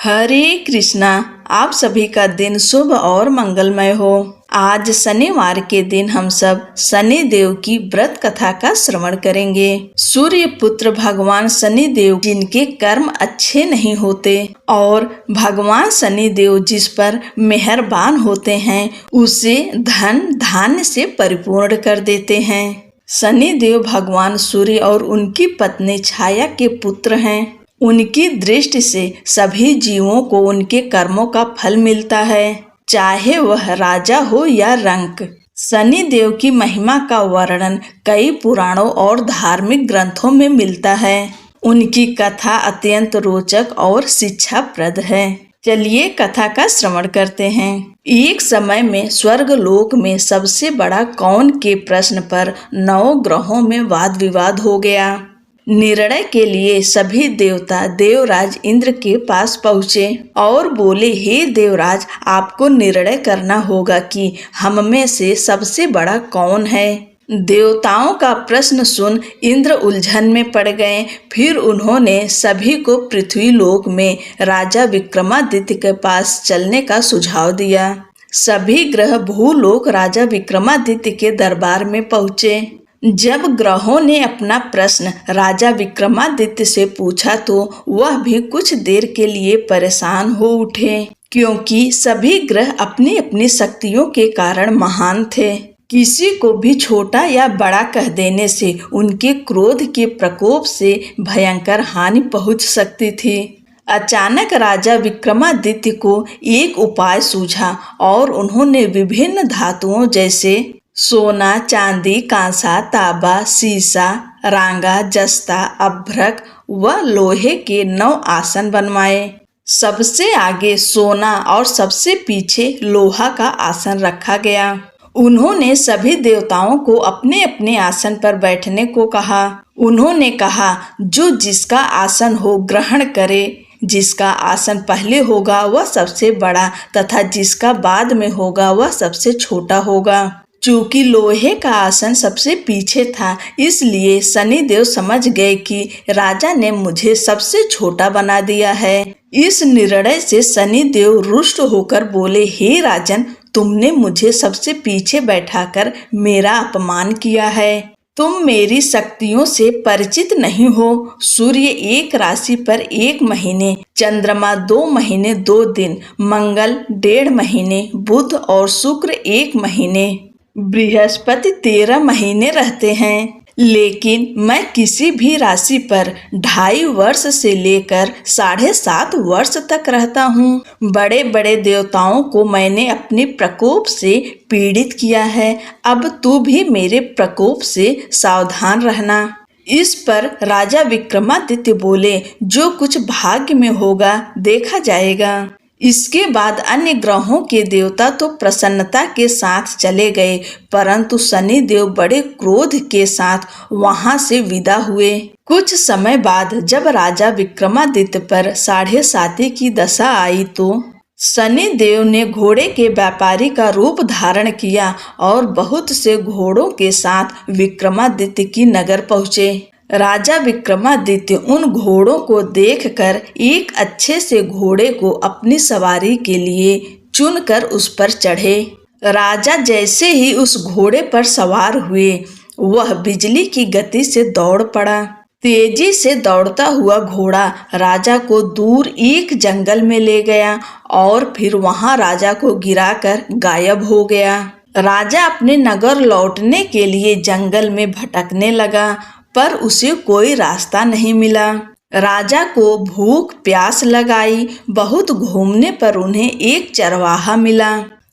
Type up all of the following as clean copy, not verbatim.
हरे कृष्णा। आप सभी का दिन शुभ और मंगलमय हो। आज शनिवार के दिन हम सब शनि देव की व्रत कथा का श्रवण करेंगे। सूर्य पुत्र भगवान शनि देव जिनके कर्म अच्छे नहीं होते और भगवान शनि देव जिस पर मेहरबान होते हैं उसे धन धान्य से परिपूर्ण कर देते हैं। शनि देव भगवान सूर्य और उनकी पत्नी छाया के पुत्र हैं। उनकी दृष्टि से सभी जीवों को उनके कर्मों का फल मिलता है, चाहे वह राजा हो या रंक। शनि देव की महिमा का वर्णन कई पुराणों और धार्मिक ग्रंथों में मिलता है। उनकी कथा अत्यंत रोचक और शिक्षाप्रद है। चलिए कथा का श्रवण करते हैं। एक समय में स्वर्ग लोक में सबसे बड़ा कौन के प्रश्न पर 9 ग्रहों में वाद विवाद हो गया। निर्णय के लिए सभी देवता देवराज इंद्र के पास पहुँचे और बोले, हे देवराज, आपको निर्णय करना होगा कि हम में से सबसे बड़ा कौन है। देवताओं का प्रश्न सुन इंद्र उलझन में पड़ गए। फिर उन्होंने सभी को पृथ्वी लोक में राजा विक्रमादित्य के पास चलने का सुझाव दिया। सभी ग्रह भूलोक राजा विक्रमादित्य के दरबार में पहुँचे। जब ग्रहों ने अपना प्रश्न राजा विक्रमादित्य से पूछा तो वह भी कुछ देर के लिए परेशान हो उठे, क्योंकि सभी ग्रह अपनी अपनी शक्तियों के कारण महान थे। किसी को भी छोटा या बड़ा कह देने से उनके क्रोध के प्रकोप से भयंकर हानि पहुंच सकती थी। अचानक राजा विक्रमादित्य को एक उपाय सूझा और उन्होंने विभिन्न धातुओं जैसे सोना, चांदी, कांसा, तांबा, सीसा, रांगा, जस्ता, अभ्रक व लोहे के 9 आसन बनवाए। सबसे आगे सोना और सबसे पीछे लोहा का आसन रखा गया। उन्होंने सभी देवताओं को अपने अपने आसन पर बैठने को कहा। उन्होंने कहा, जो जिसका आसन हो ग्रहण करे। जिसका आसन पहले होगा वह सबसे बड़ा तथा जिसका बाद में होगा वह सबसे छोटा होगा। चूंकि लोहे का आसन सबसे पीछे था, इसलिए शनि देव समझ गए कि राजा ने मुझे सबसे छोटा बना दिया है। इस निर्णय से शनि देव रुष्ट होकर बोले, हे राजन, तुमने मुझे सबसे पीछे बैठाकर मेरा अपमान किया है। तुम मेरी शक्तियों से परिचित नहीं हो। सूर्य एक राशि पर 1 महीने, चंद्रमा 2 महीने 2 दिन, मंगल 1.5 महीने, बुध और शुक्र 1 महीने, बृहस्पति 13 महीने रहते हैं। लेकिन मैं किसी भी राशि पर 2.5 वर्ष से लेकर 7.5 वर्ष तक रहता हूँ। बड़े बड़े देवताओं को मैंने अपने प्रकोप से पीड़ित किया है। अब तू भी मेरे प्रकोप से सावधान रहना। इस पर राजा विक्रमादित्य बोले, जो कुछ भाग्य में होगा देखा जाएगा। इसके बाद अन्य ग्रहों के देवता तो प्रसन्नता के साथ चले गए, परंतु शनि देव बड़े क्रोध के साथ वहां से विदा हुए। कुछ समय बाद जब राजा विक्रमादित्य पर 7.5 की दशा आई तो शनि देव ने घोड़े के व्यापारी का रूप धारण किया और बहुत से घोड़ों के साथ विक्रमादित्य की नगर पहुँचे। राजा विक्रमादित्य उन घोड़ों को देखकर एक अच्छे से घोड़े को अपनी सवारी के लिए चुनकर उस पर चढ़े। राजा जैसे ही उस घोड़े पर सवार हुए, वह बिजली की गति से दौड़ पड़ा। तेजी से दौड़ता हुआ घोड़ा राजा को दूर एक जंगल में ले गया और फिर वहां राजा को गिराकर गायब हो गया। राजा अपने नगर लौटने के लिए जंगल में भटकने लगा, पर उसे कोई रास्ता नहीं मिला। राजा को भूख प्यास लगाई। बहुत घूमने पर उन्हें एक चरवाहा मिला।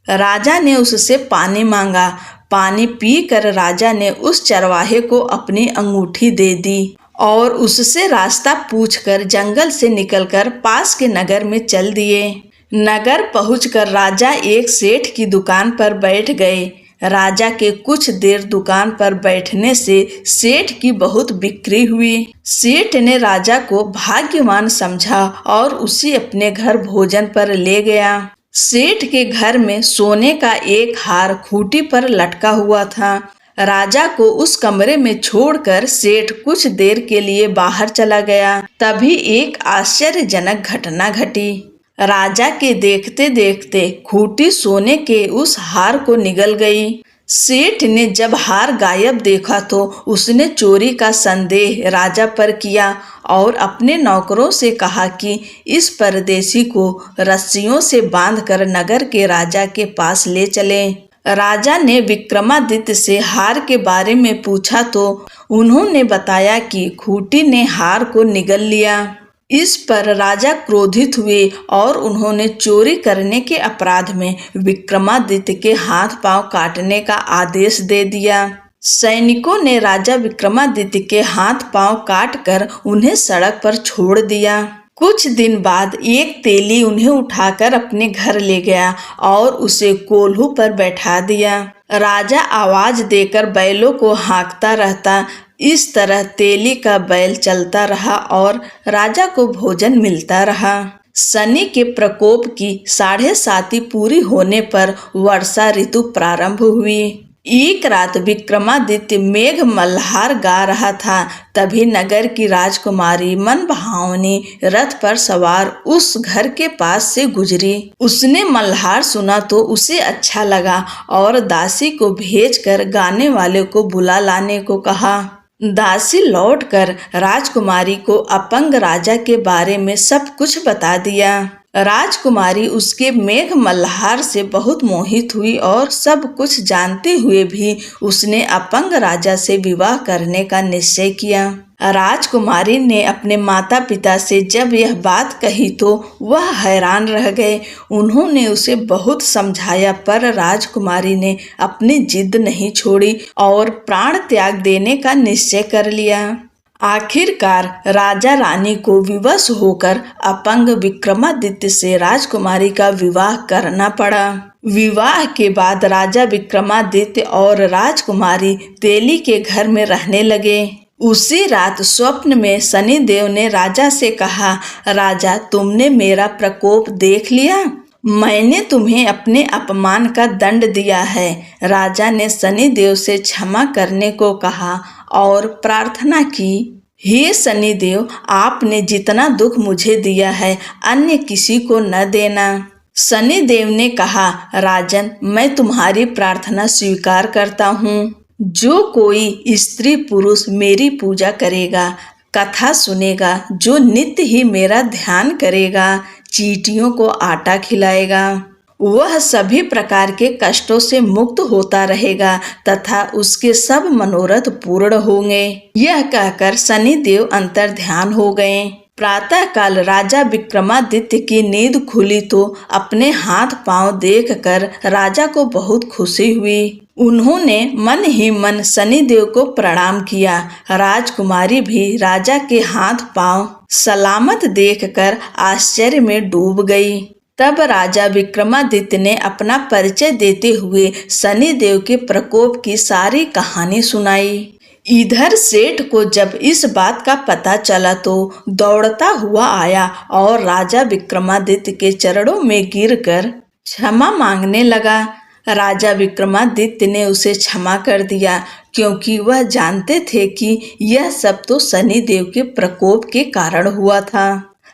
राजा ने उससे पानी मांगा। पानी पीकर राजा ने उस चरवाहे को अपनी अंगूठी दे दी और उससे रास्ता पूछकर जंगल से निकलकर पास के नगर में चल दिए। नगर पहुंचकर राजा एक सेठ की दुकान पर बैठ गए। राजा के कुछ देर दुकान पर बैठने से सेठ की बहुत बिक्री हुई। सेठ ने राजा को भाग्यवान समझा और उसे अपने घर भोजन पर ले गया। सेठ के घर में सोने का एक हार खूंटी पर लटका हुआ था। राजा को उस कमरे में छोड़कर सेठ कुछ देर के लिए बाहर चला गया। तभी एक आश्चर्यजनक घटना घटी। राजा के देखते देखते खूंटी सोने के उस हार को निगल गई। सेठ ने जब हार गायब देखा तो उसने चोरी का संदेह राजा पर किया और अपने नौकरों से कहा कि इस परदेसी को रस्सियों से बांधकर नगर के राजा के पास ले चलें। राजा ने विक्रमादित्य से हार के बारे में पूछा तो उन्होंने बताया कि खूंटी ने हार को निगल लिया। इस पर राजा क्रोधित हुए और उन्होंने चोरी करने के अपराध में विक्रमादित्य के हाथ पांव काटने का आदेश दे दिया। सैनिकों ने राजा विक्रमादित्य के हाथ पांव काटकर उन्हें सड़क पर छोड़ दिया। कुछ दिन बाद एक तेली उन्हें उठाकर अपने घर ले गया और उसे कोल्हू पर बैठा दिया। राजा आवाज देकर बैलों को हाँकता रहता। इस तरह तेली का बैल चलता रहा और राजा को भोजन मिलता रहा। शनि के प्रकोप की 7.5 पूरी होने पर वर्षा ऋतु प्रारंभ हुई। एक रात विक्रमादित्य मेघ मल्हार गा रहा था, तभी नगर की राजकुमारी मन भावनी रथ पर सवार उस घर के पास से गुजरी। उसने मल्हार सुना तो उसे अच्छा लगा और दासी को भेजकर गाने वाले को बुला लाने को कहा। दासी लौटकर राजकुमारी को अपंग राजा के बारे में सब कुछ बता दिया। राजकुमारी उसके मेघ मल्हार से बहुत मोहित हुई और सब कुछ जानते हुए भी उसने अपंग राजा से विवाह करने का निश्चय किया। राजकुमारी ने अपने माता पिता से जब यह बात कही तो वह हैरान रह गए। उन्होंने उसे बहुत समझाया पर राजकुमारी ने अपनी जिद नहीं छोड़ी और प्राण त्याग देने का निश्चय कर लिया। आखिरकार राजा रानी को विवश होकर अपंग विक्रमादित्य से राजकुमारी का विवाह करना पड़ा। विवाह के बाद राजा विक्रमादित्य और राजकुमारी तेली के घर में रहने लगे। उसी रात स्वप्न में शनिदेव ने राजा से कहा, राजा तुमने मेरा प्रकोप देख लिया, मैंने तुम्हें अपने अपमान का दंड दिया है। राजा ने शनिदेव से क्षमा करने को कहा और प्रार्थना की, हे शनिदेव, आपने जितना दुख मुझे दिया है अन्य किसी को न देना। शनिदेव ने कहा, राजन मैं तुम्हारी प्रार्थना स्वीकार करता हूँ। जो कोई स्त्री पुरुष मेरी पूजा करेगा, कथा सुनेगा, जो नित्य ही मेरा ध्यान करेगा, चींटियों को आटा खिलाएगा, वह सभी प्रकार के कष्टों से मुक्त होता रहेगा तथा उसके सब मनोरथ पूर्ण होंगे। यह कहकर शनिदेव अंतर्ध्यान हो गए। प्रातः काल राजा विक्रमादित्य की नींद खुली तो अपने हाथ पांव देखकर राजा को बहुत खुशी हुई। उन्होंने मन ही मन शनिदेव को प्रणाम किया। राजकुमारी भी राजा के हाथ पांव सलामत देखकर आश्चर्य में डूब गई। तब राजा विक्रमादित्य ने अपना परिचय देते हुए शनिदेव के प्रकोप की सारी कहानी सुनाई। इधर सेठ को जब इस बात का पता चला तो दौड़ता हुआ आया और राजा विक्रमादित्य के चरणों में गिरकर क्षमा मांगने लगा। राजा विक्रमादित्य ने उसे क्षमा कर दिया क्योंकि वह जानते थे कि यह सब तो शनिदेव के प्रकोप के कारण हुआ था।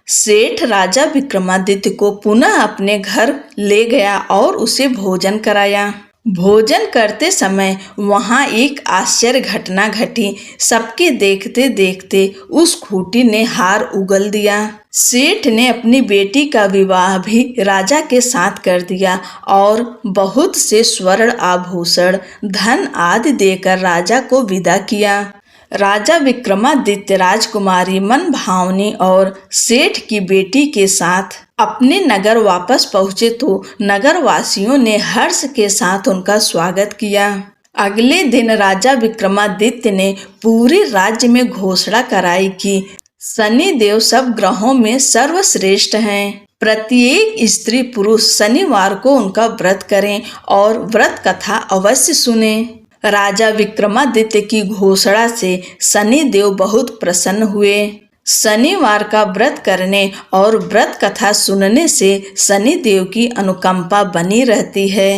सेठ राजा विक्रमादित्य को पुनः अपने घर ले गया और उसे भोजन कराया। भोजन करते समय वहां एक आश्चर्य घटना घटी। सबके देखते देखते उस खूंटी ने हार उगल दिया। सेठ ने अपनी बेटी का विवाह भी राजा के साथ कर दिया और बहुत से स्वर्ण आभूषण, धन आदि देकर राजा को विदा किया। राजा विक्रमादित्य राजकुमारी मन भावनी और सेठ की बेटी के साथ अपने नगर वापस पहुंचे तो नगर वासियों ने हर्ष के साथ उनका स्वागत किया। अगले दिन राजा विक्रमादित्य ने पूरे राज्य में घोषणा कराई कि शनिदेव सब ग्रहों में सर्वश्रेष्ठ हैं। प्रत्येक स्त्री पुरुष शनिवार को उनका व्रत करें और व्रत कथा अवश्य सुनें। राजा विक्रमादित्य की घोषणा से शनिदेव बहुत प्रसन्न हुए। शनिवार का व्रत करने और व्रत कथा सुनने से शनिदेव की अनुकंपा बनी रहती है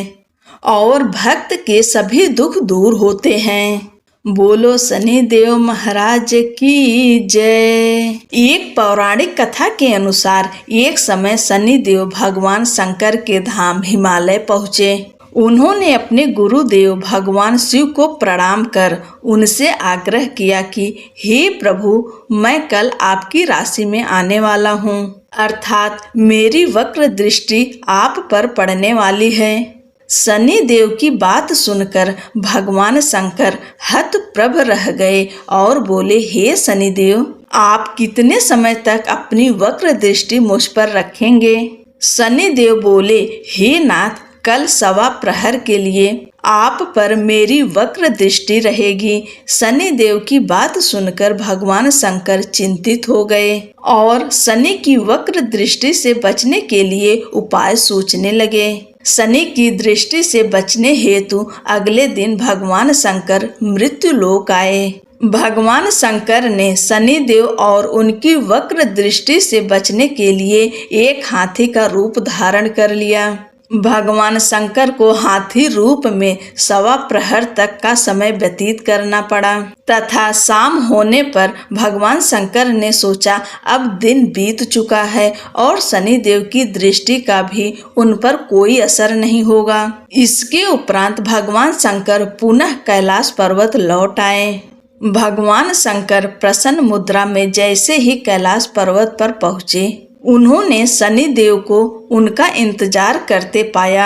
और भक्त के सभी दुख दूर होते हैं। बोलो शनि देव महाराज की जय। एक पौराणिक कथा के अनुसार एक समय शनि देव भगवान शंकर के धाम हिमालय पहुँचे। उन्होंने अपने गुरुदेव भगवान शिव को प्रणाम कर उनसे आग्रह किया कि हे प्रभु, मैं कल आपकी राशि में आने वाला हूँ, अर्थात मेरी वक्र दृष्टि आप पर पड़ने वाली है। शनि देव की बात सुनकर भगवान शंकर हतप्रभ रह गए और बोले, हे शनि देव, आप कितने समय तक अपनी वक्र दृष्टि मुझ पर रखेंगे? शनि देव बोले, हे नाथ, कल सवा प्रहर के लिए आप पर मेरी वक्र दृष्टि रहेगी। शनि देव की बात सुनकर भगवान शंकर चिंतित हो गए और शनि की वक्र दृष्टि से बचने के लिए उपाय सोचने लगे। शनि की दृष्टि से बचने हेतु अगले दिन भगवान शंकर मृत्युलोक आए। भगवान शंकर ने शनि देव और उनकी वक्र दृष्टि से बचने के लिए एक हाथी का रूप धारण कर लिया। भगवान शंकर को हाथी रूप में सवा प्रहर तक का समय व्यतीत करना पड़ा तथा शाम होने पर भगवान शंकर ने सोचा, अब दिन बीत चुका है और शनि देव की दृष्टि का भी उन पर कोई असर नहीं होगा। इसके उपरांत भगवान शंकर पुनः कैलाश पर्वत लौट आए। भगवान शंकर प्रसन्न मुद्रा में जैसे ही कैलाश पर्वत पर पहुँचे, उन्होंने शनि देव को उनका इंतजार करते पाया।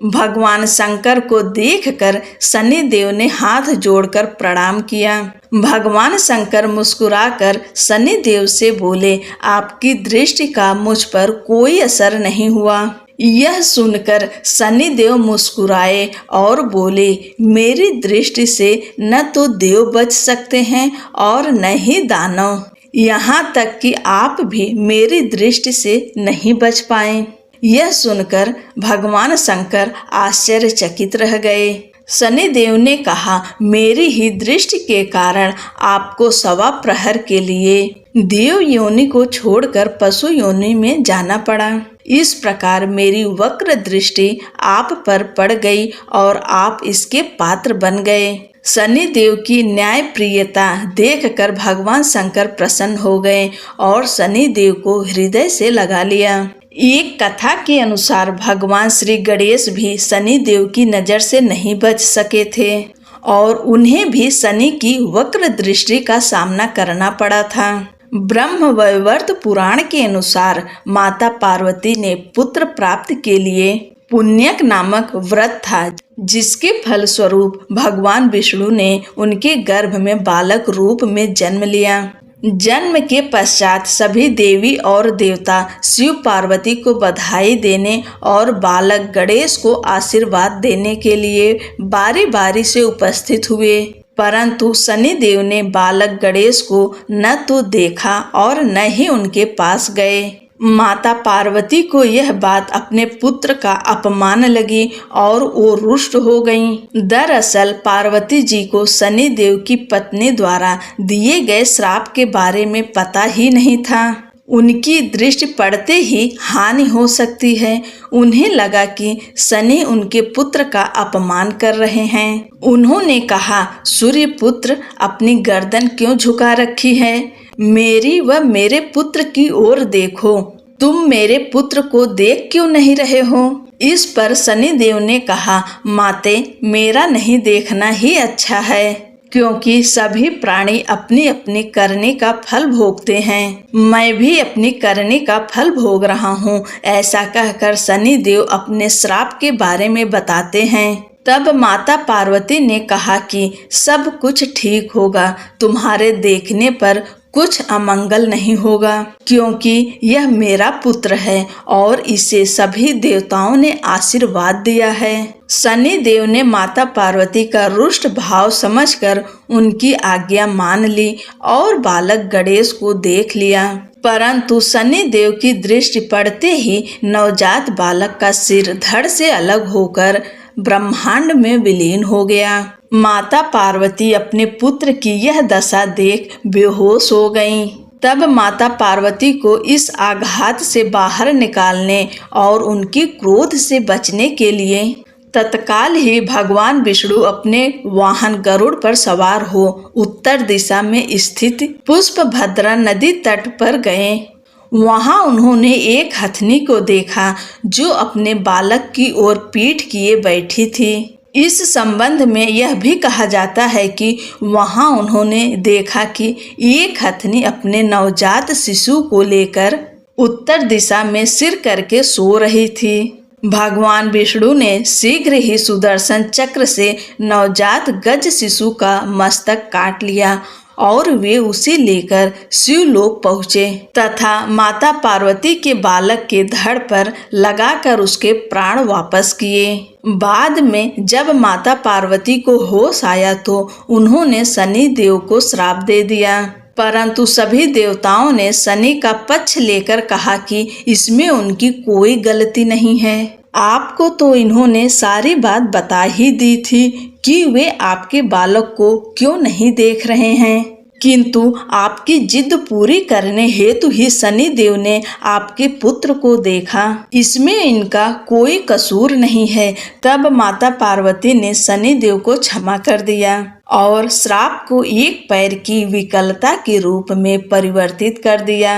भगवान शंकर को देखकर शनि देव ने हाथ जोड़कर प्रणाम किया। भगवान शंकर मुस्कुराकर शनि देव से बोले, आपकी दृष्टि का मुझ पर कोई असर नहीं हुआ। यह सुनकर शनि देव मुस्कुराए और बोले, मेरी दृष्टि से न तो देव बच सकते हैं और न ही दानव, यहाँ तक कि आप भी मेरी दृष्टि से नहीं बच पाए। यह सुनकर भगवान शंकर आश्चर्यचकित रह गए। शनि देव ने कहा, मेरी ही दृष्टि के कारण आपको सवा प्रहर के लिए देव योनि को छोड़कर पशु योनि में जाना पड़ा। इस प्रकार मेरी वक्र दृष्टि आप पर पड़ गई और आप इसके पात्र बन गए। शनि देव की न्याय प्रियता देखकर भगवान शंकर प्रसन्न हो गए और शनि देव को हृदय से लगा लिया। एक कथा के अनुसार भगवान श्री गणेश भी शनि देव की नजर से नहीं बच सके थे और उन्हें भी शनि की वक्र दृष्टि का सामना करना पड़ा था। ब्रह्मवैवर्त पुराण के अनुसार माता पार्वती ने पुत्र प्राप्ति के लिए पुण्यक नामक व्रत था, जिसके फलस्वरूप भगवान विष्णु ने उनके गर्भ में बालक रूप में जन्म लिया। जन्म के पश्चात सभी देवी और देवता शिव पार्वती को बधाई देने और बालक गणेश को आशीर्वाद देने के लिए बारी बारी से उपस्थित हुए, परंतु शनि देव ने बालक गणेश को न तो देखा और न ही उनके पास गए। माता पार्वती को यह बात अपने पुत्र का अपमान लगी और वो रुष्ट हो गईं। दरअसल पार्वती जी को शनि देव की पत्नी द्वारा दिए गए श्राप के बारे में पता ही नहीं था। उनकी दृष्टि पड़ते ही हानि हो सकती है। उन्हें लगा कि शनि उनके पुत्र का अपमान कर रहे हैं। उन्होंने कहा, सूर्य पुत्र, अपनी गर्दन क्यों झुका रखी है? मेरी व मेरे पुत्र की ओर देखो, तुम मेरे पुत्र को देख क्यों नहीं रहे हो? इस पर शनि देव ने कहा, माते, मेरा नहीं देखना ही अच्छा है, क्योंकि सभी प्राणी अपनी अपनी करने का फल भोगते हैं। मैं भी अपनी करने का फल भोग रहा हूँ। ऐसा कहकर शनि देव अपने श्राप के बारे में बताते हैं। तब माता पार्वती ने कहा कि सब कुछ ठीक होगा, तुम्हारे देखने पर कुछ अमंगल नहीं होगा, क्योंकि यह मेरा पुत्र है और इसे सभी देवताओं ने आशीर्वाद दिया है। शनि देव ने माता पार्वती का रुष्ट भाव समझकर उनकी आज्ञा मान ली और बालक गणेश को देख लिया, परंतु शनि देव की दृष्टि पड़ते ही नवजात बालक का सिर धड़ से अलग होकर ब्रह्मांड में विलीन हो गया। माता पार्वती अपने पुत्र की यह दशा देख बेहोश हो गईं। तब माता पार्वती को इस आघात से बाहर निकालने और उनकी क्रोध से बचने के लिए तत्काल ही भगवान विष्णु अपने वाहन गरुड़ पर सवार हो उत्तर दिशा में स्थित पुष्पभद्रा नदी तट पर गए। वहां उन्होंने एक हथनी को देखा जो अपने बालक की ओर पीठ किए बैठी थी। इस संबंध में यह भी कहा जाता है कि वहां उन्होंने देखा कि एक हथनी अपने नवजात शिशु को लेकर उत्तर दिशा में सिर करके सो रही थी। भगवान विष्णु ने शीघ्र ही सुदर्शन चक्र से नवजात गज शिशु का मस्तक काट लिया और वे उसे लेकर शिवलोक पहुँचे तथा माता पार्वती के बालक के धड़ पर लगाकर उसके प्राण वापस किए। बाद में जब माता पार्वती को होश आया तो उन्होंने शनि देव को श्राप दे दिया, परंतु सभी देवताओं ने शनि का पक्ष लेकर कहा कि इसमें उनकी कोई गलती नहीं है। आपको तो इन्होंने सारी बात बता ही दी थी कि वे आपके बालक को क्यों नहीं देख रहे हैं, किंतु आपकी जिद पूरी करने हेतु ही शनि देव ने आपके पुत्र को देखा, इसमें इनका कोई कसूर नहीं है। तब माता पार्वती ने शनि देव को क्षमा कर दिया और श्राप को एक पैर की विकलता के रूप में परिवर्तित कर दिया।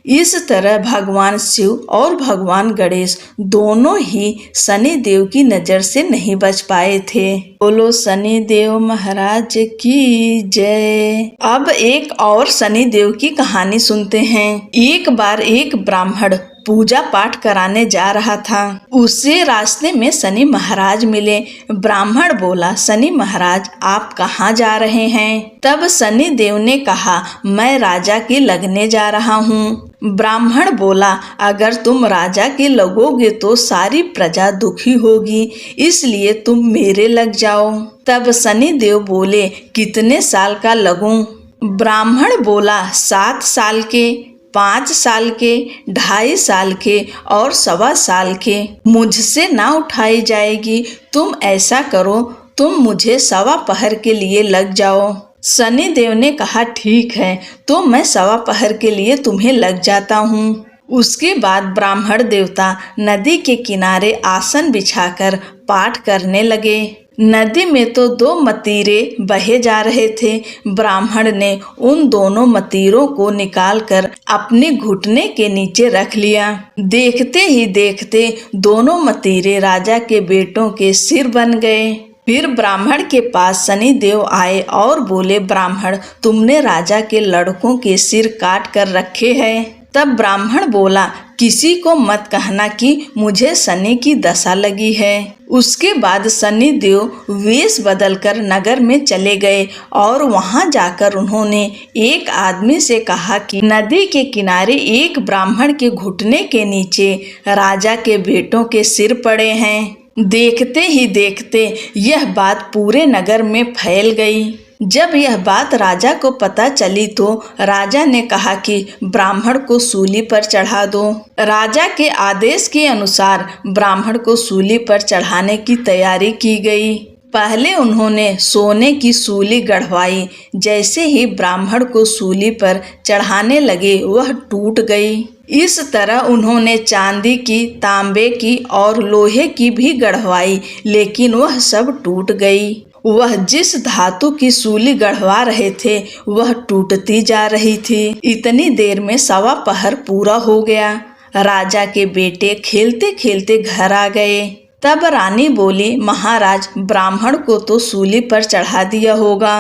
इस तरह भगवान शिव और भगवान गणेश दोनों ही शनि देव की नजर से नहीं बच पाए थे। बोलो शनि देव महाराज की जय। अब एक और शनि देव की कहानी सुनते हैं। एक बार एक ब्राह्मण पूजा पाठ कराने जा रहा था। उसे रास्ते में शनि महाराज मिले। ब्राह्मण बोला, शनि महाराज आप कहाँ जा रहे हैं? तब शनि देव ने कहा, मैं राजा के लगने जा रहा हूँ। ब्राह्मण बोला, अगर तुम राजा के लगोगे तो सारी प्रजा दुखी होगी, इसलिए तुम मेरे लग जाओ। तब शनि देव बोले, कितने साल का लगूं? ब्राह्मण बोला, 7 साल के, 5 साल के, 2.5 साल के और 1.25 साल के। मुझसे ना उठाई जाएगी। तुम ऐसा करो, तुम मुझे 1.25 पहर के लिए लग जाओ। शनि देव ने कहा, ठीक है, तो मैं 1.25 पहर के लिए तुम्हें लग जाता हूँ। उसके बाद ब्राह्मण देवता नदी के किनारे आसन बिछाकर पाठ करने लगे। नदी में तो 2 मतीरे बहे जा रहे थे। ब्राह्मण ने उन दोनों मतीरों को निकालकर अपने घुटने के नीचे रख लिया। देखते ही देखते दोनों मतीरे राजा के बेटों के सिर बन गए। फिर ब्राह्मण के पास शनि देव आए और बोले, ब्राह्मण, तुमने राजा के लड़कों के सिर काट कर रखे हैं। तब ब्राह्मण बोला, किसी को मत कहना कि मुझे शनि की दशा लगी है। उसके बाद शनि देव वेश बदलकर नगर में चले गए और वहां जाकर उन्होंने एक आदमी से कहा कि नदी के किनारे एक ब्राह्मण के घुटने के नीचे राजा के बेटों के सिर पड़े हैं। देखते ही देखते यह बात पूरे नगर में फैल गई। जब यह बात राजा को पता चली तो राजा ने कहा कि ब्राह्मण को सूली पर चढ़ा दो। राजा के आदेश के अनुसार ब्राह्मण को सूली पर चढ़ाने की तैयारी की गई। पहले उन्होंने सोने की सूली गढ़वाई। जैसे ही ब्राह्मण को सूली पर चढ़ाने लगे वह टूट गई। इस तरह उन्होंने चांदी की, तांबे की और लोहे की भी गढ़वाई, लेकिन वह सब टूट गई। वह जिस धातु की सूली गढ़वा रहे थे वह टूटती जा रही थी। इतनी देर में 1.25 पहर पूरा हो गया। राजा के बेटे खेलते खेलते घर आ गए। तब रानी बोली, महाराज, ब्राह्मण को तो सूली पर चढ़ा दिया होगा,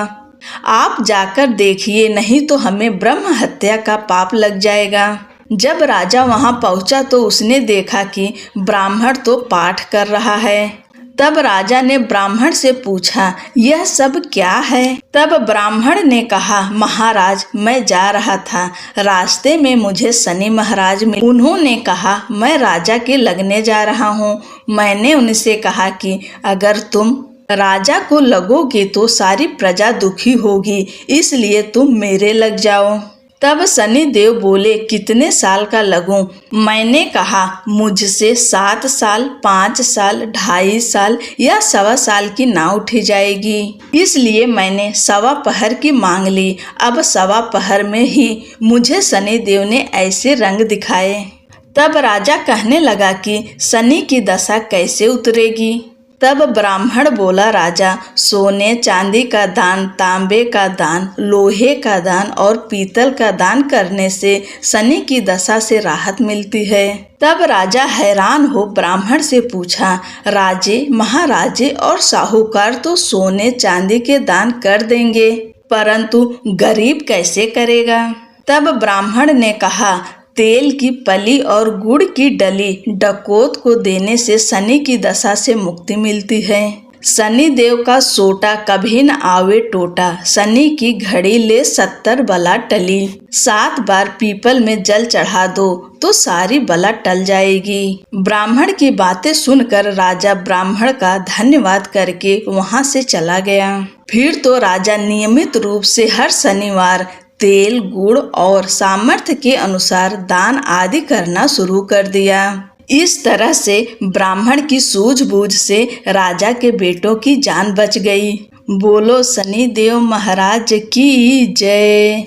आप जाकर देखिए, नहीं तो हमें ब्रह्म हत्या का पाप लग जाएगा। जब राजा वहां पहुंचा तो उसने देखा कि ब्राह्मण तो पाठ कर रहा है। तब राजा ने ब्राह्मण से पूछा, यह सब क्या है? तब ब्राह्मण ने कहा, महाराज, मैं जा रहा था, रास्ते में मुझे शनि महाराज मिले। उन्होंने कहा, मैं राजा के लगने जा रहा हूँ। मैंने उनसे कहा कि अगर तुम राजा को लगोगे तो सारी प्रजा दुखी होगी, इसलिए तुम मेरे लग जाओ। तब शनि देव बोले, कितने साल का लगूं? मैंने कहा, मुझसे 7 साल, 5 साल, 2.5 साल या 1.25 साल की ना उठी जाएगी, इसलिए मैंने 1.25 पहर की मांग ली। अब 1.25 पहर में ही मुझे शनि देव ने ऐसे रंग दिखाए। तब राजा कहने लगा कि शनि की दशा कैसे उतरेगी? तब ब्राह्मण बोला, राजा, सोने चांदी का दान, तांबे का दान, लोहे का दान और पीतल का दान करने से शनि की दशा से राहत मिलती है। तब राजा हैरान हो ब्राह्मण से पूछा, राजे, महाराजे और साहूकार तो सोने चांदी के दान कर देंगे, परंतु गरीब कैसे करेगा? तब ब्राह्मण ने कहा, तेल की पली और गुड़ की डली डकैत को देने से शनि की दशा से मुक्ति मिलती है। शनि देव का सोटा कभी न आवे टोटा, शनि की घड़ी ले 70 बला टली। 7 बार पीपल में जल चढ़ा दो तो सारी बला टल जाएगी। ब्राह्मण की बातें सुनकर राजा ब्राह्मण का धन्यवाद करके वहां से चला गया। फिर तो राजा नियमित रूप से हर शनिवार तेल, गुड़ और सामर्थ्य के अनुसार दान आदि करना शुरू कर दिया। इस तरह से ब्राह्मण की सूझबूझ से राजा के बेटों की जान बच गई। बोलो शनिदेव महाराज की जय।